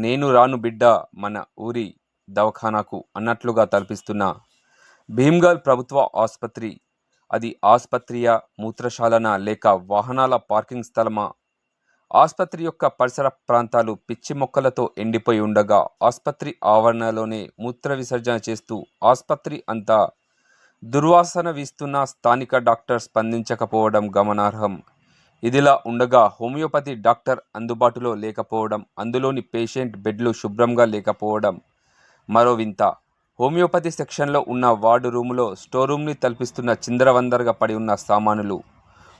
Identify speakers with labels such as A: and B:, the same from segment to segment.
A: నేను రాను బిడ్డ మన ఊరి దవాఖానాకు అన్నట్లుగా తలపిస్తున్న భీమ్గల్ ప్రభుత్వ ఆసుపత్రి. అది ఆసుపత్రియా, మూత్రశాలనా లేక వాహనాల పార్కింగ్ స్థలమా? ఆసుపత్రి యొక్క పరిసర ప్రాంతాలు పిచ్చి మొక్కలతో ఎండిపోయి ఉండగా ఆసుపత్రి ఆవరణలోనే మూత్ర విసర్జన చేస్తూ ఆసుపత్రి అంతా దుర్వాసన వీస్తున్న స్థానిక డాక్టర్ స్పందించకపోవడం గమనార్హం. ఇదిలా ఉండగా హోమియోపతి డాక్టర్ అందుబాటులో లేకపోవడం, అందులోని పేషెంట్ బెడ్లు శుభ్రంగా లేకపోవడం మరో వింత. హోమియోపతి సెక్షన్లో ఉన్న వార్డు రూములో స్టోర్ రూమ్ని తలపిస్తున్న చిందరవందరగా పడి ఉన్న సామానులు.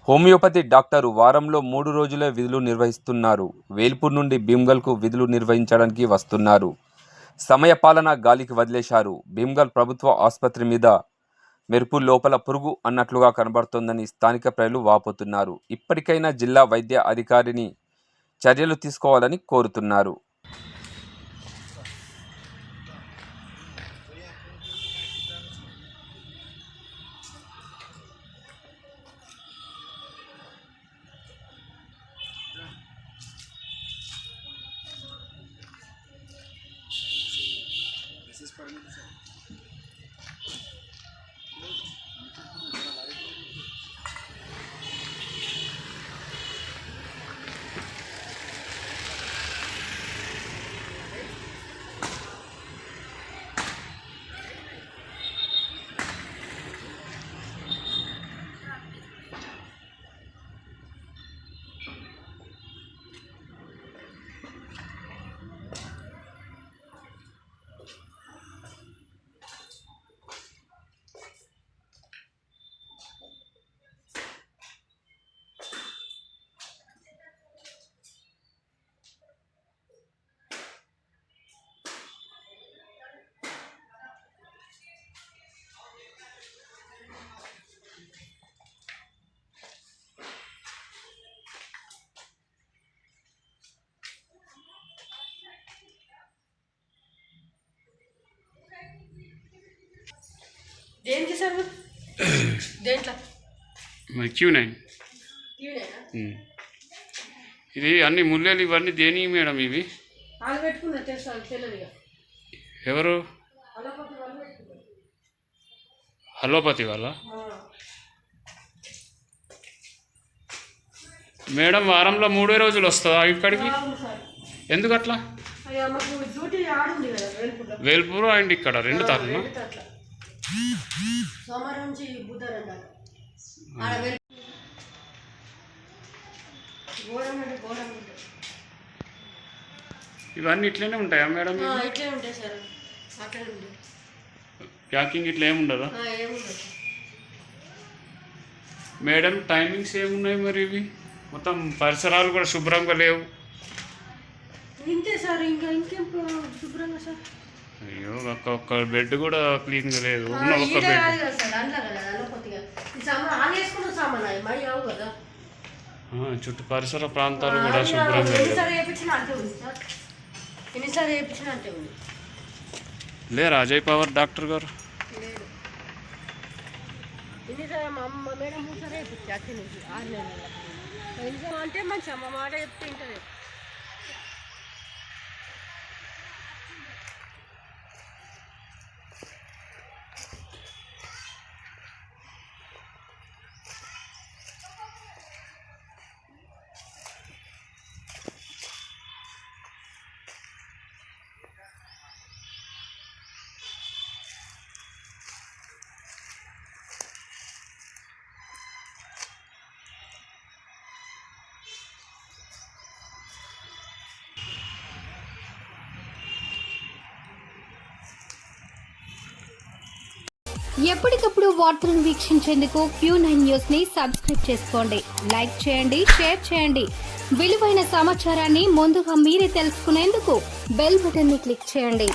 A: హోమియోపతి డాక్టరు వారంలో 3 రోజులే విధులు నిర్వహిస్తున్నారు. వేల్పూర్ నుండి భీమ్గల్కు విధులు నిర్వహించడానికి వస్తున్నారు. సమయపాలన గాలికి వదిలేశారు. భీమ్గల్ ప్రభుత్వ ఆసుపత్రి మీద మెరుపు లోపల పురుగు అన్నట్లుగా కనబడుతోందని స్థానిక ప్రజలు వాపోతున్నారు. ఇప్పటికైనా జిల్లా వైద్య అధికారిని చర్యలు తీసుకోవాలని కోరుతున్నారు.
B: ఏం చేశారు దేంట్లో?
C: Q9 ఇది అన్ని ముళ్ళేలు ఇవన్నీ దేని మేడం? ఇవి
B: వాళ్ళు పెట్టుకున్నారు తెలియదుగా.
C: ఎవరు? అలోపతి వాళ్ళ మేడం? వారంలో 3 రోజులు వస్తుందా ఇక్కడికి? ఎందుకు అట్లా? వేల్పూర్ అండ్ ఇక్కడ 2 తారీఖున
B: సోమవారం నుంచి బుధవారం దాకా
C: ఇవన్నీ ఇట్లనే ఉంటాయా మేడం?
B: ఇట్లే ఉంటాయి సార్, అట్లనే ఉంటాయి.
C: ప్యాకింగ్ ఇట్లా ఏముండదా
B: ఏముండదు
C: మేడం? టైమింగ్స్ ఏమున్నాయి మరి? ఇవి మొత్తం పరిసరాలు కూడా శుభ్రంగా లేవు.
B: ఇంతే సార్, ఇంకేం శుభ్రంగా సార్.
C: అయ్యో, ఒక్క బెడ్ కూడా క్లీన్గా లేదు. ఉన్న ఒక్క బెడ్ చుట్టూ పరిసర ప్రాంతాలు కూడా శుభ్రంగా లేరా అజయ్ పవర్ డాక్టర్ గారు?
B: అంటే మంచి అమ్మ మాట చెప్తే ఇంటది.
D: ఎప్పటికప్పుడు వార్తలను వీక్షించేందుకు Q9 న్యూస్ ని సబ్స్క్రైబ్ చేసుకోండి, లైక్ చేయండి, షేర్ చేయండి. విలువైన సమాచారాన్ని ముందుగా మీరే తెలుసుకునేందుకు బెల్ బటన్ ని క్లిక్ చేయండి.